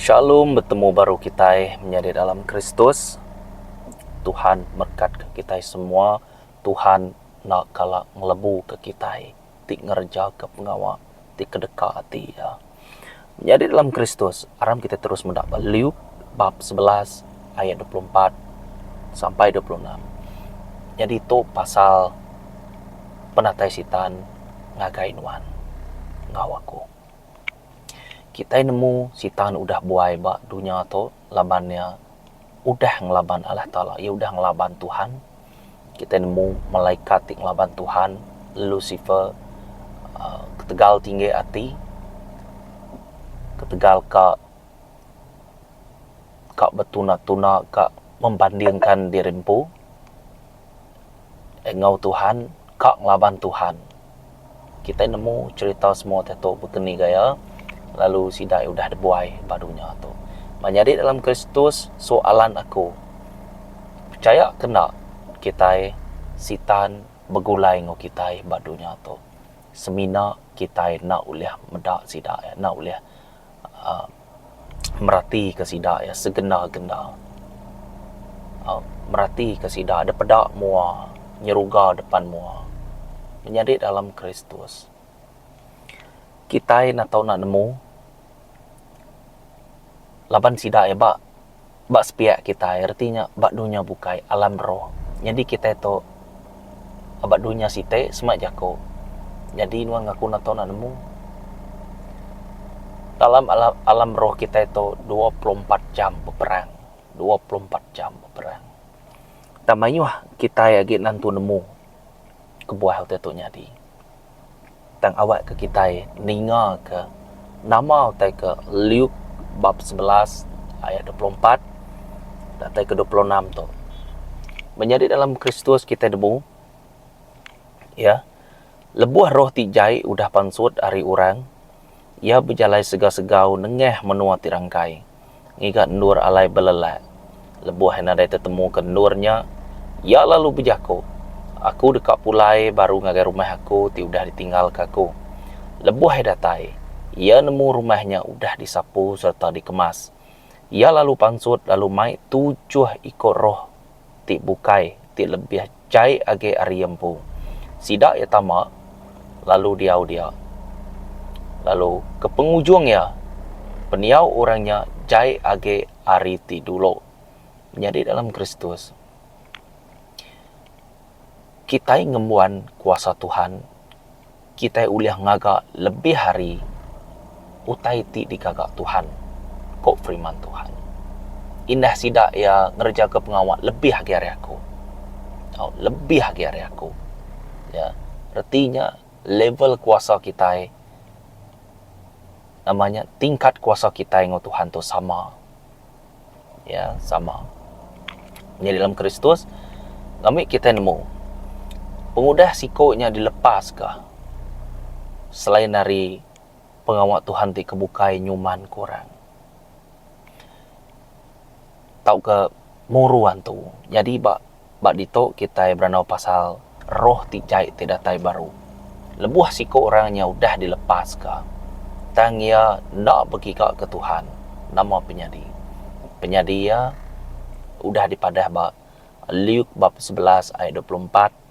Shalom, bertemu baru kita menjadi dalam Kristus. Tuhan berkat ke kita semua. Tuhan nak kalak ngelebu ke kita, tik ngerja ke pengawak, tik kedekah hati ya. Menjadi dalam Kristus, aram kita terus mendapat Luke bab 11 ayat 24 sampai 26. Jadi itu pasal penatai sitan ngagai nuan ngawaku. Kita nemu sitan udah buai bak dunia tu labannya udah ngelaban Allah Ta'ala, ia udah ngelaban Tuhan. Kita nemu malaikat yang ngelaban Tuhan, Lucifer, ketegal tinggi hati, ketegal kak betuna-tuna kak membandingkan dirimpu, engau Tuhan kak ngelaban Tuhan. Kita nemu cerita semua teto berkeni gaya, lalu sidai udah dibuai badunya tu. Menjadi dalam Kristus, soalan aku, percaya kena kita sitan begulai ngo kita badunya tu. Semina kita nak uliah medak sidak ya, nak uliah merati ke sidak ya, segena-gena. Merati ke sidak, ada pedak mua, nyeruga depan mua. Menjadi dalam Kristus. Kita nak tahu nak nemu laban sidak ya bak sepiak kita, artinya bak dunia bukai alam roh. Jadi kita itu bak dunia site semak jako. Jadi nuang aku nak tahu nak nemu dalam alam roh kita itu 24 jam berperang. 24 jam berperang. Tamayuh kita lagi nantu nemu kebuah hal itu nyadi. Tang awak ke kita ninga ke nama tai ke Luke bab 11 ayat 24 dan tai ke 26 tu. Menjadi dalam Kristus kita debu ya. Lebuah roh tijai udah pansut hari orang. Ia berjalai segau-segau nengeh menua tirangkai. Ngigat nur alai belelat. Lebuah yang ada tetemu ke nurnya. Ia lalu berjako. Aku dekat pulai baru ngagai rumah aku ti udah ditinggal ke aku. Lebuh datai. Ia nemu rumahnya udah disapu serta dikemas. Ia lalu pansut lalu mai 7 ekor roh ti bukai ti lebih cai age ariempu. Sidak ya tamak lalu dia. Lalu ke penghujung ya peniau orangnya jai age ari ti dulu. Menjadi dalam Kristus. Kita ngemuan kuasa Tuhan, kita uliah ngagak lebih hari utai ti dikagak Tuhan, kok firman Tuhan. Indah sidak ya ngerja ke pengawal lebih hagi hari aku. Lebih hagi hari aku. Ya, artinya level kuasa kita namanya tingkat kuasa kita dengan Tuhan tu sama. Ya, sama. Jadi dalam Kristus, kami kita nemu pengudah sikoknya dilepas kah? Selain dari pengawal Tuhan ti kebukai nyuman kurang. Tahu ke muruan tu. Jadi bak dito kita beranau pasal roh tijai tidak tai baru. Lebuah sikok orangnya udah dilepas kah? Tang ia nak pergi ke Tuhan. Nama penyadi. Penyadi ya udah dipadah bak Luke bab 11 ayat 24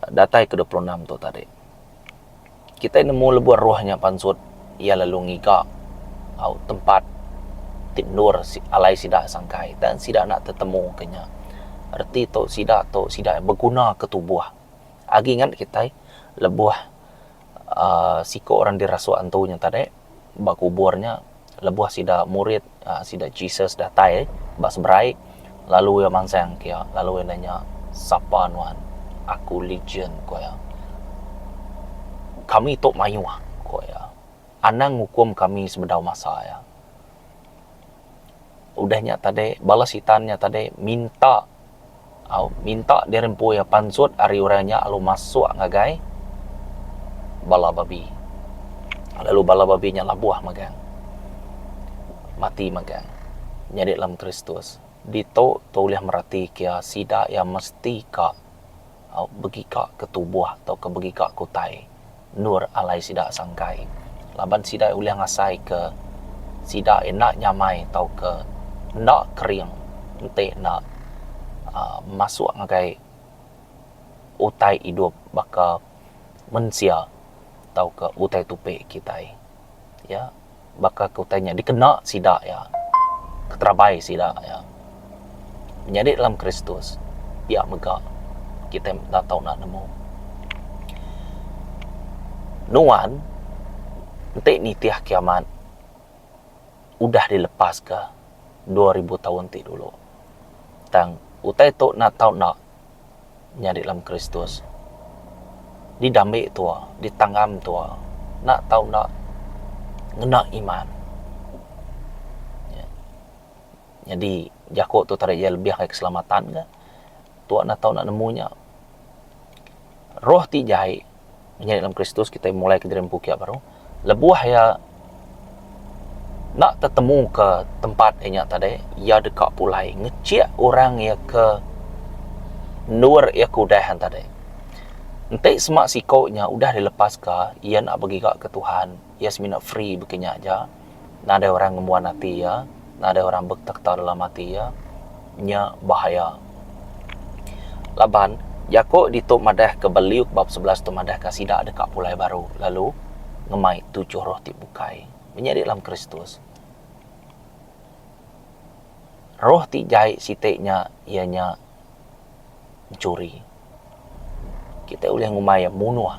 datai ke 26 tu tadi. Kita nemu lebuah rohnya pansut ia lalu ngika tempat tindur alai sidak sangkai dan sidak nak tertemu kenya. Arti tu sidak berguna ke tubuh. Agi ingat kita lebuah siko orang dirasuak antunya tadi bak kuburnya lebuah sidak murid sidak Jesus datai bak seberai lalu ia mansang kia lalu ia nanya sapa nuan aku legion ko ya. Kami tok mayu ko ya. Anang hukum kami sebedau masa ya. Udahnya tadi balas sitannya tadi minta dirempu ya pansut ari orangnya lalu masuk ngagai bala babi. Lalu bala babinya labuah magang. Mati magang. Jadi dalam Kristus. Dito toleh merati kia sida yang mesti kak bagi kak ke tubuh atau ke bagi kak kutai nur alai sidak sangkai laban sidak uliah ngasai ke sida nak nyamai tau ke nak kering ente nak masuk ngagai utai hidup baka mensia tau ke utai tupe kita ya baka ke utainya dikena sida ya keterabai sida ya menjadi dalam Kristus pihak megak kita tak tahu nak nemu nuan ente ni tiah kiamat udah dilepas ke 2000 tahun ti dulu tang utai tu nak tahu nak nyari dalam Kristus didamai tua ditanggam tua nak tahu nak ngena iman ya. Jadi jakok tu tarik lebih kayak keselamatan ke tua nak tahu nak nemunya roh ti jahit nyari dalam Kristus kita mulai ke dalam pukia baru lebuah ya nak tertemu ke tempat enya tadi ya dekat pulai ngeciak orang ya ke nur ya kudahan tadi entek semak sikaunya udah dilepas ke ia nak bagi ke Tuhan ia semina free begini aja nak ada orang ngemuan hati ya nak ada orang bertektar dalam hati ya nya bahaya laban Yakok dituk madah ke Beliuk bab 11 tu madah ke sidak dekat pulai baru lalu ngemai 7 roh ti bukai menjadi dalam Kristus roh ti jahit siteknya ianya mencuri kita boleh ngumai munuh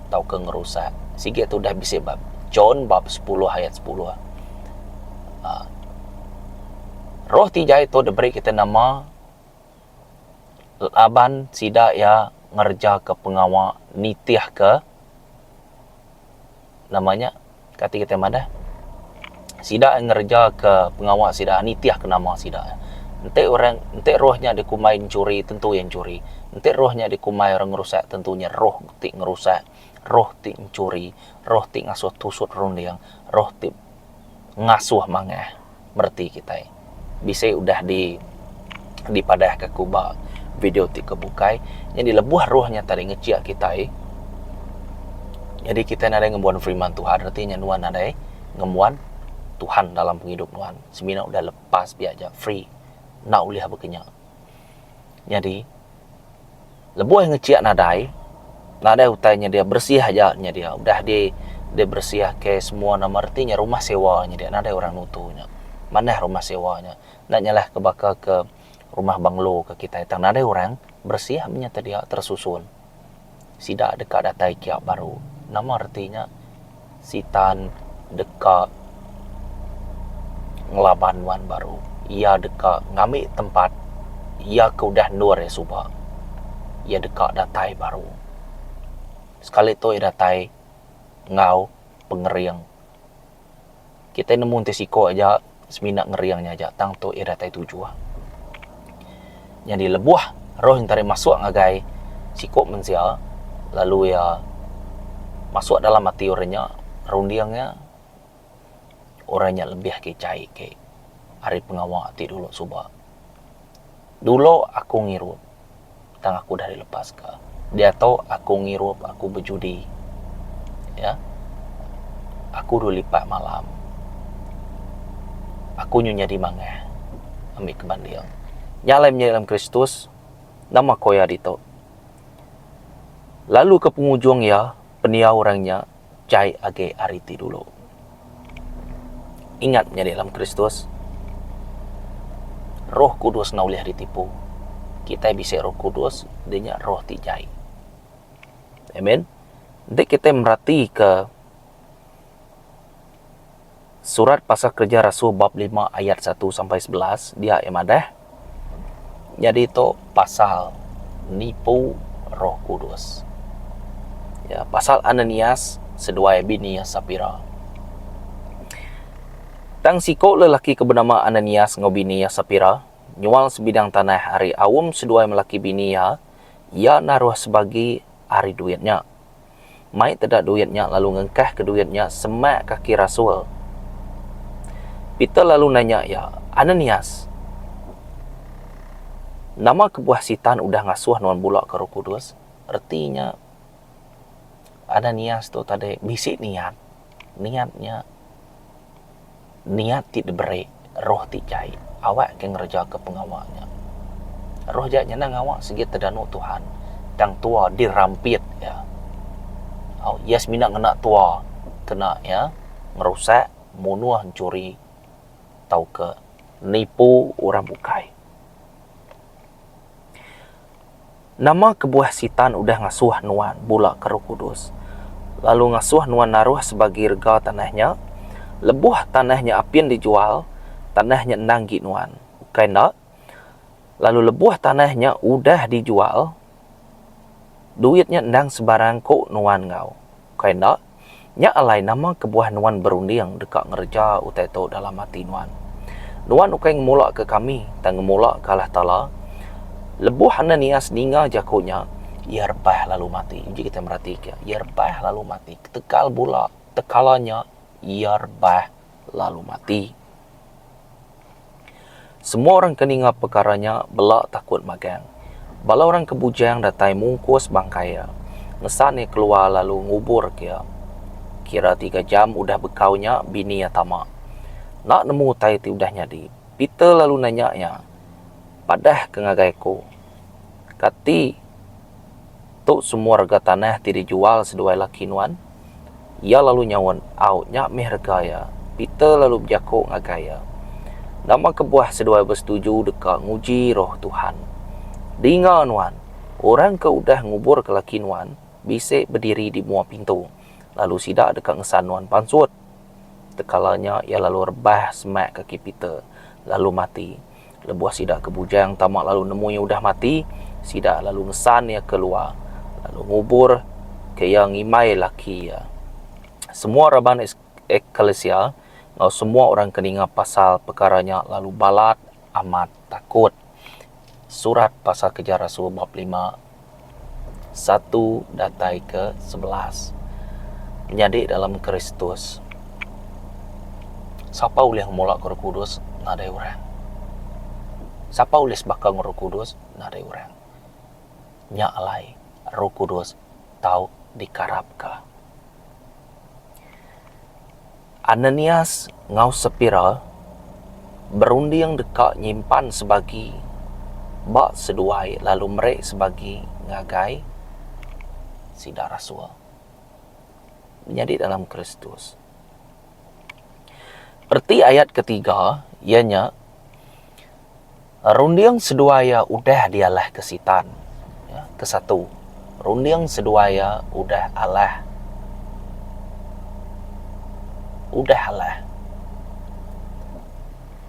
tau ke ngerusak sikit tu dah bisa bab John bab 10 ayat 10 roh ti jahit tu diberi kita nama laban sida ya ngerja ke pengawal nitiah ke namanya kata kita madah sida ngerja ke pengawal sida nitiah ke nama sida ente rohnya dikumai curi tentu yang curi ente rohnya dikumai orang ngerusak tentunya roh ti ngerusak roh ti mencuri roh ti ngasuh tusut rundiang roh ti ngasuh mangah berarti kita bisa udah di padah ke kuba video ti kebukai yang dilebuh rohnya tadi ngeciak kita jadi kita ada ngemuan firman Tuhan artinya nuan ada ngemuan Tuhan dalam penghidup nuan semina udah lepas biaja free nak uliah berkenyak jadi lebuh yang ngeciak nadai nada utainya dia bersih aja nya dia udah dia bersih ke semua nama artinya rumah sewanya dia nada orang nutunya mana rumah sewanya nak nyalah ke bakal ke rumah banglo ke kita itu ada orang bersih menyata dia tersusun sida dekat datai kiak baru nama artinya sitan dekat ngelaban wan baru ia dekat ngambil tempat ia ke udah nur ya subah ia dekat datai baru sekali tu ia datai ngau pengeriang kita nemu tesiko aja seminak ngeriangnya aja tang tu ia datai tujuh yang dilebuah roh yang tarik masuk ngagai sikok mensia lalu ya masuk dalam hati orangnya rundiangnya orangnya lebih kecai ke hari pengawal hati dulu subah dulu aku ngirup tang aku dari lepas ke dia tahu aku ngirup aku berjudi ya aku dulu lipat malam aku nyonya di mangah ambil kebandiang nyalai dalam Kristus nama koya dito lalu ke penghujung ya penia orangnya cai age ariti dulu ingat menjadi dalam Kristus Roh Kudus na ulih ditipu kita bisa Roh Kudus dia roh ti jai amen nanti kita merhati ke surat pasal kerja Rasul bab 5 ayat 1 sampai 11 dia emadah jadi itu pasal nipu Roh Kudus. Ya, pasal Ananias seduai bini Sapira. Tang siko lelaki bernama Ananias ngobini Sapira, nyual sebidang tanah hari awam seduai melaki bini ya naruh sebagai hari duitnya. Mai tidak duitnya lalu ngengkah ke duitnya semak kaki Rasul. Peter lalu nanya ya, Ananias, nama kebuah sitan udah ngasuh nuan bulak ke Roh Kudus. Artinya Ananias tu tadi bisik niatnya niat ti diberi, roh ti jai. Awak ke ngerja ke pengawaknya. Roh jatnya nang awak segi terdanu Tuhan. Tang tua dirampit ya. Yes mina kena tua, kena ya ngerusak, munuh, curi, tau ke nipu orang bukai. Nama kebuah sitan udah ngasuh nuan bula ke Roh Kudus. Lalu ngasuh nuan naruh sebagai rega tanahnya. Lebuh tanahnya apian dijual, tanahnya nanggi nuan. Bukai nak. Lalu lebuh tanahnya udah dijual, duitnya nang sebarang kok nuan ngau. Bukai nak. Nya alai nama kebuah nuan berunding dekat ngerja utai to dalam hati nuan. Nuan ukai ngemulak ke kami, dan ngemulak ke Allah Ta'ala. Lebuh Ananias ninga jakunya, ia rebah lalu mati. Jadi kita merhatikan, ia rebah lalu mati. Tekal pula, tekalanya, ia rebah lalu mati. Semua orang keninga perkaranya belak takut magang. Bala orang kebujang datai mungkus bangkaya. Ngesani keluar lalu ngubur kia. Kira 3 jam udah bekaunya bini ya tamak. Nak nemu tai ti udah nyadi. Peter lalu nanyanya, padah ke ngagaiku. Kati, tu semua harga tanah ti dijual seduai laki nuan. Ia lalu nyawan, nyak meh regaya. Peter lalu berjakuk ngagaya. Nama kebuah seduai bersetuju dekat nguji roh Tuhan. Dengar nuan, orang ke udah ngubur ke laki nuan, bisik berdiri di muat pintu. Lalu sidak dekat ngesan nuan pansut. Tekalanya ia lalu rebah semak kaki Peter, lalu mati. Lebuah sidak ke bujang tamak lalu nemunya udah mati. Sidak lalu ngesan ia keluar, lalu ngubur ke yang ngimai laki ya. Semua raban eklesia, ngau semua orang keninga pasal perkaranya lalu balat amat takut. Surat pasal Kerja Rasul bab 5 1 datai ke 11. Menjadi dalam Kristus. Siapa boleh mulak ke Roh Kudus? Nadai orang. Siapa boleh sebakang Roh Kudus? Nadai orang. Nya alai Roh Kudus tau dikarapka. Ananias ngau sepira berunding dekat nyimpan sebagi bak seduai lalu merek sebagi ngagai sida rasul menjadi dalam Kristus. Erti ayat ketiga ianya rundiang seduaya udah dialah ke sitan ya, ke-1 rundiang seduaya udah Allah udah Allah.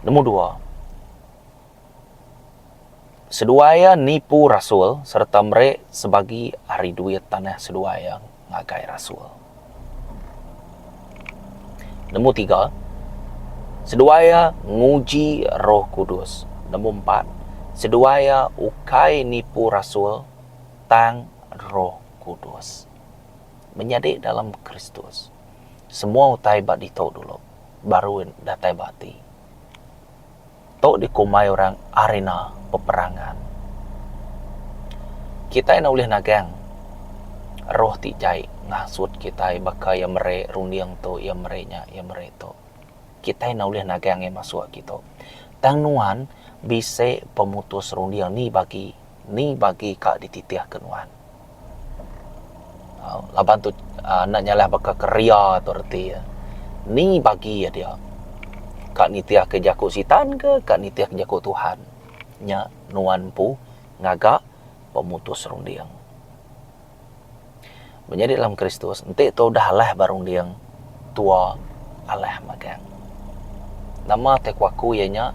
Nombor 2, seduaya nipu rasul serta merek sebagi hari duit tanah seduaya ngagai rasul. Nombor 3, seduaya nguji Roh Kudus. Nombor 4, seduaya ukai nipu rasul tang Roh Kudus. Menjadi dalam Kristus. Semua utai bat ditau dulu, baru datai bati. Tok dikumai orang arena peperangan. Kita yang boleh nagang roh ti jai ngasut kita baka yang mere rundiang to yang merenya yang mere to. Kita yang boleh nagang yang masuk kita. Tang nuan bisa pemutus rundiang ni bagi kak dititiah kenuan. Laban tu nak nyalah baka keria tu erti ya. Ni bagi ya dia. Kak nitiah ke jakuk sitan ke kak nitiah ke jakuk Tuhan. Nya nuan pu ngagak pemutus rundiang. Menjadi dalam Kristus, entik tu dah Allah barundiang tua Allah magang. Nama tekwaku ianya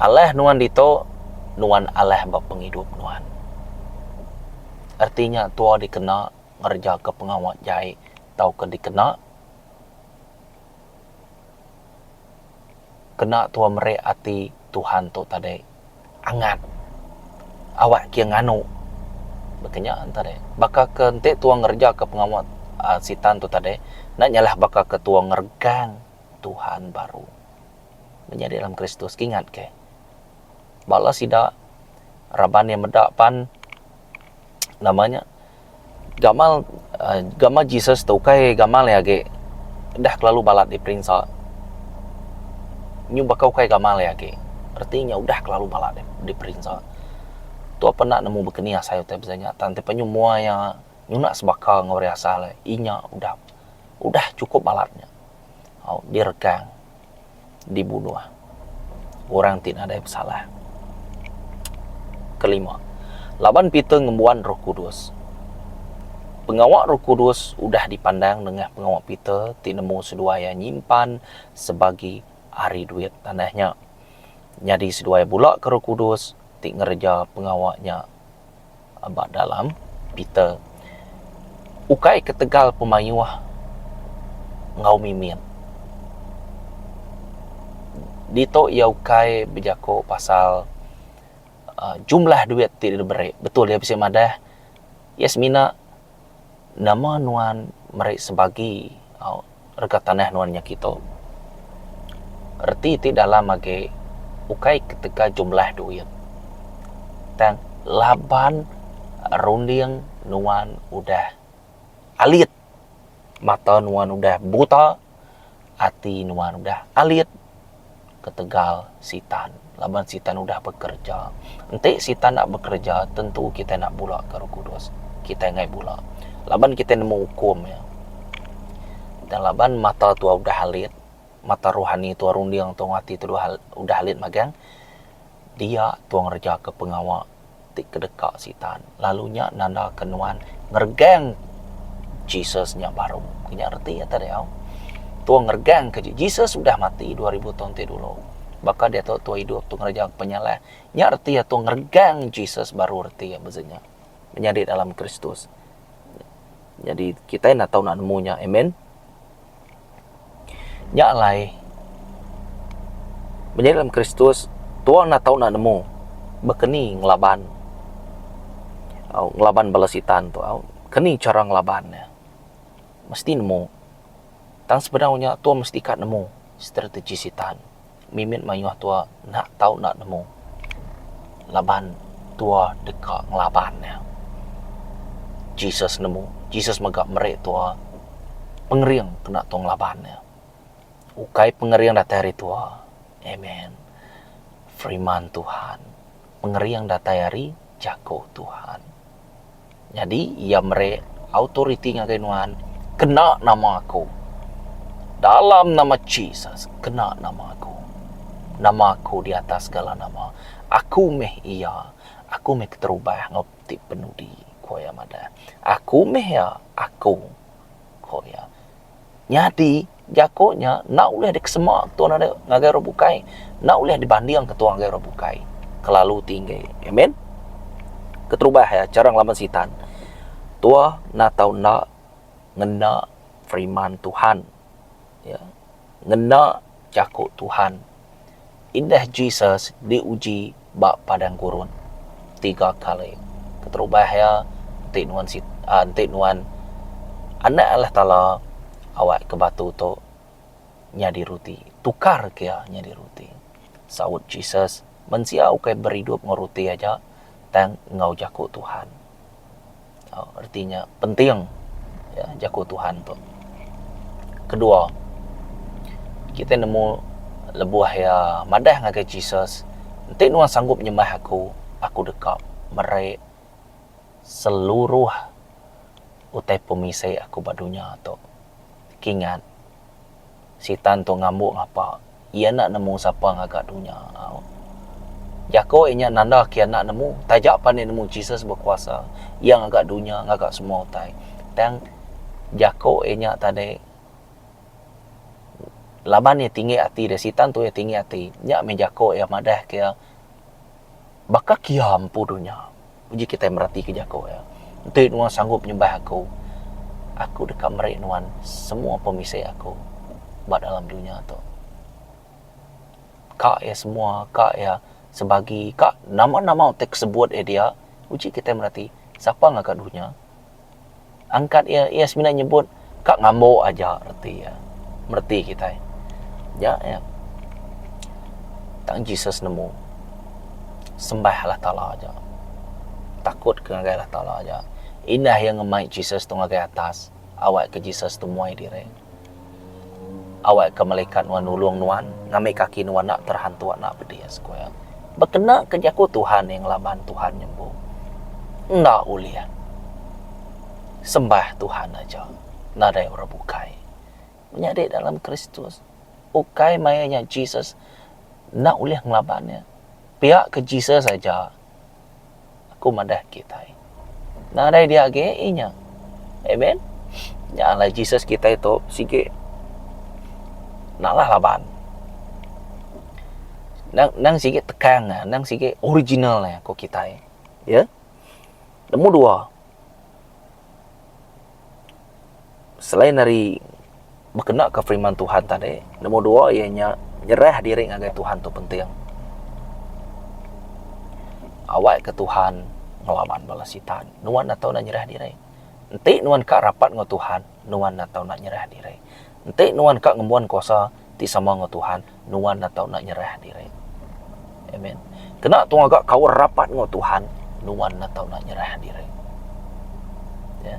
Allah nuan dito nuan Allah bap penghidup nuan. Artinya tua dikena ngerja ke pengawat jai tau ke dikena kena tua mere ati Tuhan tu tadi angat awak kia nganu bekenya antara baka ke entik tua ngerja ke pengawat sitan tu tadi nak nyalah baka ke tua ngergang Tuhan baru menjadi dalam Kristus ingat ke bala sida raban yang medapan namanya gamal Jesus tu kai gamal ya ge dah kelalu balat di perintah nyu bakau kai gamal ya ke. Artinya udah kelalu balak di perinsa. Tu apa nak nemu bekenia saya teh bezanya. Tante penyu mua yang nyu nak sebakal ngori asal inya udah cukup balatnya. Diregang, dibunuh. Orang tidak ada yang salah. Kelima, laban Peter ngembuan Roh Kudus. Pengawak Roh Kudus udah dipandang dengan pengawak Peter, ti nemu sedua yang nyimpan sebagai hari duit tanahnya. Jadi sedua bulak ke Roh Kudus, ti ngerja pengawaknya abad dalam Peter. Ukai ketegal pemayuah ngau mimin. Dito ia ukai berjako pasal jumlah duit tidak diberi. Betul dia bisa madah. Yasmina nama nuan mereka sebagai rega tanah nuannya kita. Erti ti dalam age ukai ketika jumlah duit. Dan laban runding nuan udah alit. Mata nuan udah buta. Hati nuan udah alit. Ketegal sitan. Laban sitan udah bekerja. Nanti sitan nak bekerja, tentu kita nak bulak ke Roh Kudus. Kita ngai bulak. Laban kita nemu hukum ya. Dan laban mata tua udah halit. Mata rohani tua rundiang tua hati tu udah halit magang. Dia tuang reja ke pengawak. Tik kedekak sitan. Lalunya nanda kenuan ngergeng Jesusnya baru. Kena arti ya tadi ya. Tuang ngergeng ke Jesus sudah mati 2000 tahun dulu. Baka dia tahu hidup tu ngerja penyalah. Nya arti ya tu ngergang Jesus baru arti ya bezanya. Menjadi dalam Kristus. Jadi kita nak tahu nak nemunya. Amen. Nya lai. Menjadi dalam Kristus, tuang nak tahu nak nemu. Bekeni ngelaban. Ngelaban balasitan tu. Keni cara ngelabannya. Mesti nemu. Tang sebenarnya tuang mesti kat nemu strategi sitan. Mimin mayuah tua nak tahu nak nemu laban tua dekat ngelabannya. Jesus nemu. Jesus megak merek tua pengeriang kena tuang ngelabannya. Ukai pengeriang datang hari tua. Amen. Firman Tuhan. Pengeriang datang hari jago Tuhan. Jadi ia merek autoriti ngagainuan kena nama aku. Dalam nama Jesus kena nama aku. Nama aku di atas segala nama. Aku meh iya. Aku meh keterubah ngopti penudi. Koya mada. Aku meh ya. Aku. Koya. Nyadi. Jakonya. Nak boleh dikesemak. Tuan ada ngagai robukai. Nak boleh dibanding ke tuan ngagai robukai. Kelalu tinggi. Amen. Keterubah ya. Cara ngelaban sitan. Tua nak tahu nak. Ngena firman Tuhan. Ya. Ngena jakok Tuhan. Indah Jesus diuji bak padang gurun 3 kali. Keterubah ya antik nuan anak Allah Ta'ala awak ke batu tu nyadi ruti. Tukar kia nyadi ruti. Sawut Jesus mensia ukai berhidup ngoruti aja dan ngau jaku Tuhan. Artinya penting ya jaku Tuhan tu. Kedua, kita nemu lebuah ya madah ngagai Jesus. Nanti nuan sanggup nyembah aku dekat merek seluruh utai pemisai aku badunya atau kingan sitan tu ngamuk apa ia nak nemu siapa ngagak dunia. Jako inya nanda kia nak nemu tajak pandai nemu Jesus berkuasa yang agak dunia ngagak semua utai. Dan jako inya tadi laban ya tinggi hati dia sitan tu ya tinggi hati nya menjako ya madah kia baka kia ampu dunia uji kita merhati ke jako ya nanti nuan sanggup nyembah aku dekat merek nuan semua pemisai aku buat dalam dunia tu kak ya semua kak ya sebagi kak nama-nama utek sebut dia uji kita merhati siapa ngagak dunia angkat ya sebenarnya nyebut kak ngambo aja erti ya merti kita ya tang Jesus nemu sembah Allah Ta'ala aja takut ke ngagai Allah Ta'ala aja indah yang ngemai Jesus tu ngagai atas awak ke Jesus tu muai dire awak ke malaikat nuan nulung nuan, ngamai kaki nuan nak terhantu nak berdia sekuya. Berkena kejaku Tuhan yang laban Tuhan nyembuh. Nggak ulian. Sembah Tuhan aja. Nadai orang bukai. Menjadi dalam Kristus. Ukai mayanya Jesus. Nak ulian ngelabannya. Pihak ke Jesus saja. Aku madah kita. Nadai dia ageinya. Amen. Janganlah Jesus kita itu sikit. Naklah laban. Nang sikit tekan, nang sikit original lah ko kita. Ya. Nombor dua. Selain dari berkena ke firman Tuhan tadi, nombor dua ianya nyerah diri ngagai Tuhan tu penting. Awak ke Tuhan ngelawan balas sitan. Nuan atau nak nyerah diri. Nanti nuan kak rapat dengan Tuhan, nuan atau nak nyerah diri. Nanti nuan kak ngembuan kuasa ti sama dengan Tuhan, nuan atau nak nyerah diri. Amen. Kena tu agak kau rapat dengan Tuhan, nuan atau nak nyerah diri. Ya.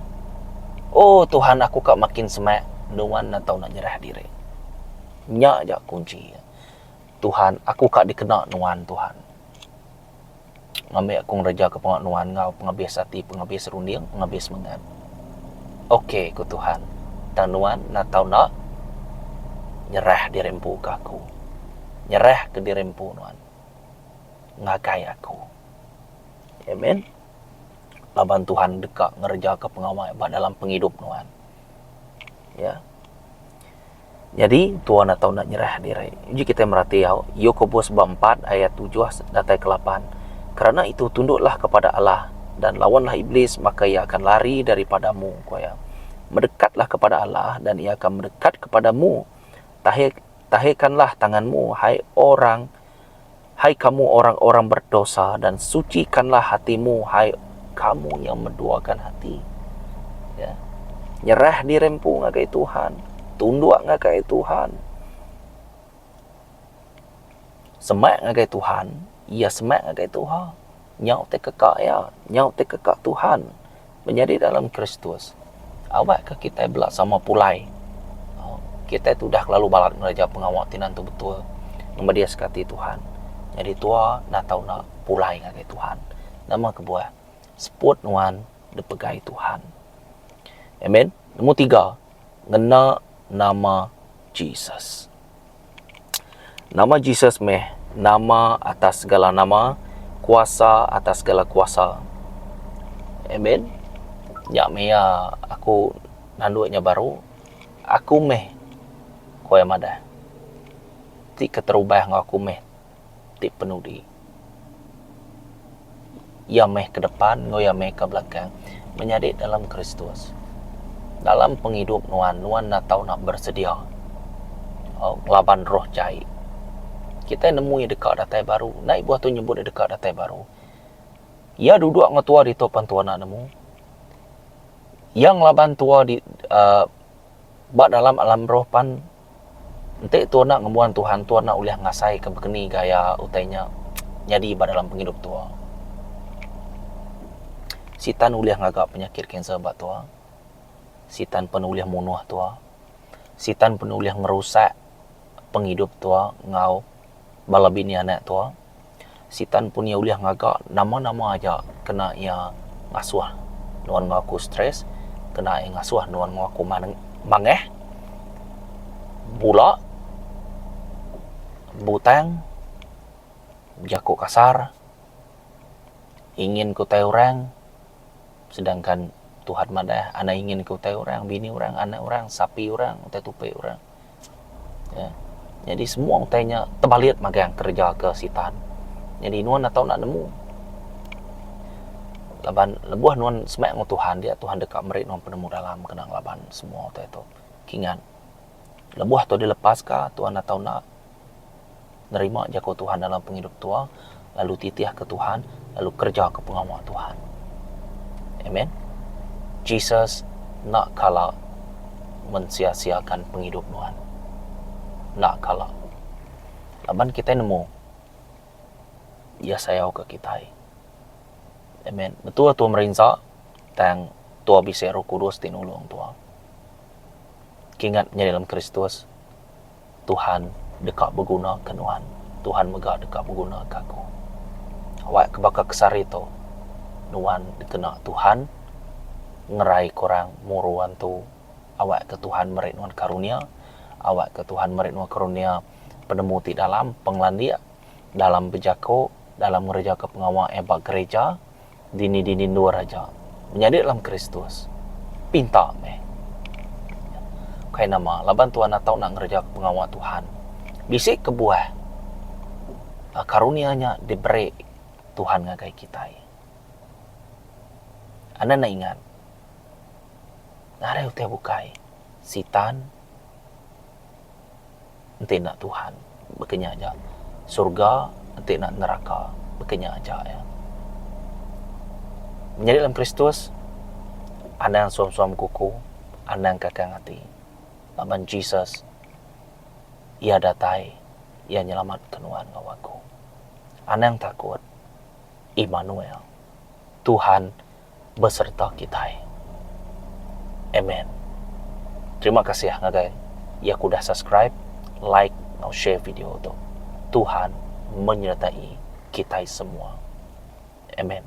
Oh Tuhan, aku kak makin semak, nuan atau nak nyerah diri. Nya aja kunci. Tuhan, aku kak dikena nuan Tuhan. Ngambil aku ngeraja ke penganuan ngau, pengabis hati, pengabis runding, pengabis mengan. Okey ku Tuhan. Dan nuan natau nak nyerah dirempu ke aku. Nyerah ke dirempu nuan. Ngakai aku. Amen. Laban Tuhan dekat ngerja ke pengawal dalam penghidup nuan. Ya. Jadi Tuhan atau nak nyerah diri. Jadi kita merhati Yakobus bab 4 ayat 7 datai ke 8. Kerana itu tunduklah kepada Allah dan lawanlah iblis, maka ia akan lari daripadamu. Mendekatlah kepada Allah dan ia akan mendekat kepadamu. Tahirkanlah tanganmu, hai kamu orang-orang berdosa, dan sucikanlah hatimu, hai kamu yang menduakan hati. Ya. Nyerah dirempu ngagai Tuhan, tunduk ngagai Tuhan, semak ngagai Tuhan. Ia semak ngagai Tuhan. Nyau te kekak ya, nyau te kekak Tuhan menjadi dalam Kristus. Awak ke kita belak sama pulai. Kita tu dah lalu balat meraja pengawal tinan tu betul. Nama dia sekati Tuhan. Jadi tua nak tahu nak pulai ngagai Tuhan. Nama kebuah seput nuan dipegai Tuhan. Amen. Nombor 3, ngena nama Jesus. Nama Jesus meh, nama atas segala nama, kuasa atas segala kuasa. Amen. Ya mea aku nandunya baru. Aku meh koe madah. Ti keterubah ngau aku meh. Ti penudi. Ya meh ke depan, ngau ya meh ke belakang. Menjadi dalam Kristus. Dalam penghidup nuan nak tahu nak bersedia. Laban roh cai. Kita nemu dekat datai baru. Naik buah tu nyebut dekat datai baru. Ia duduk dengan tua di topan tua nak nemu. Yang laban tua di bak dalam alam roh pan. Nanti tua nak ngembuan Tuhan, tua nak uliah ngasai ke begini gaya utainya. Jadi bak dalam penghidup tua. Sitan uliah ngagak penyakit kanser bak tua. Sitan pun uliah munuh tua. Sitan pun uliah ngerusak penghidup tua ngau bala bini anak tua. Sitan pun ia uliah ngagak nama-nama aja kena ia ngasuh nuan ngaku stres, kena ia ngasuh nuan ngaku mangeh, bula, butang, jaku kasar, ingin ku tahu orang, sedangkan Tuhan madah anak ingin ku tahu orang, bini orang, anak orang, sapi orang, utai tupai orang. Ya. Jadi semua utainya terbalik magang kerja ke sitan. Jadi nuan atau nak nemu. Laban lebuh nuan semak dengan Tuhan, dia Tuhan dekat merik nuan penemu dalam kenang laban semua utai itu. Kingan. Lebuh tu dilepas kah Tuhan atau nak nerima jago Tuhan dalam penghidup tua, lalu titiah ke Tuhan, lalu kerja ke pengawal Tuhan. Amen. Jesus nak kalah mensia-siakan penghidup nuan. Nak kalah. Laban kita nemu. Ya saya ke kita. Amen. Betul tu merinsa tang tua bisa Roh Kudus tinulung tua. Kingat menjadi dalam Kristus. Tuhan dekat berguna ke Nuhan. Tuhan megak dekat berguna ke aku. Awak kebakar kesar itu Nuhan dikena Tuhan ngerai korang muruan tu. Awak ke Tuhan merik Nuhan karunia. Awak ke Tuhan merik Nuhan karunia penemu ti dalam penglandia, dalam bejako, dalam gereja ke pengawal ebak gereja, dini-dini dua raja. Menjadi dalam Kristus. Pinta meh. Kayak nama, laban Tuhan atau nak ngerja ke pengawal Tuhan. Bisik kebuah. Karunianya diberi Tuhan ngagai kita. Anda nak ingat. Nare utia bukai. Sitan. Nanti nak Tuhan. Bekenya aja. Surga. Nanti nak neraka. Bekenya aja ya. Menjadi dalam Kristus. Anda yang suam-suam kuku. Anda yang kakang hati. Laban Jesus. Ia datai. Ia nyelamat kenuan ngawaku. Anda yang takut. Immanuel. Tuhan beserta kita. Amen. Terima kasih ya ngagai. Ya kudah subscribe, like, atau share video itu. Tuhan menyertai kita semua. Amen.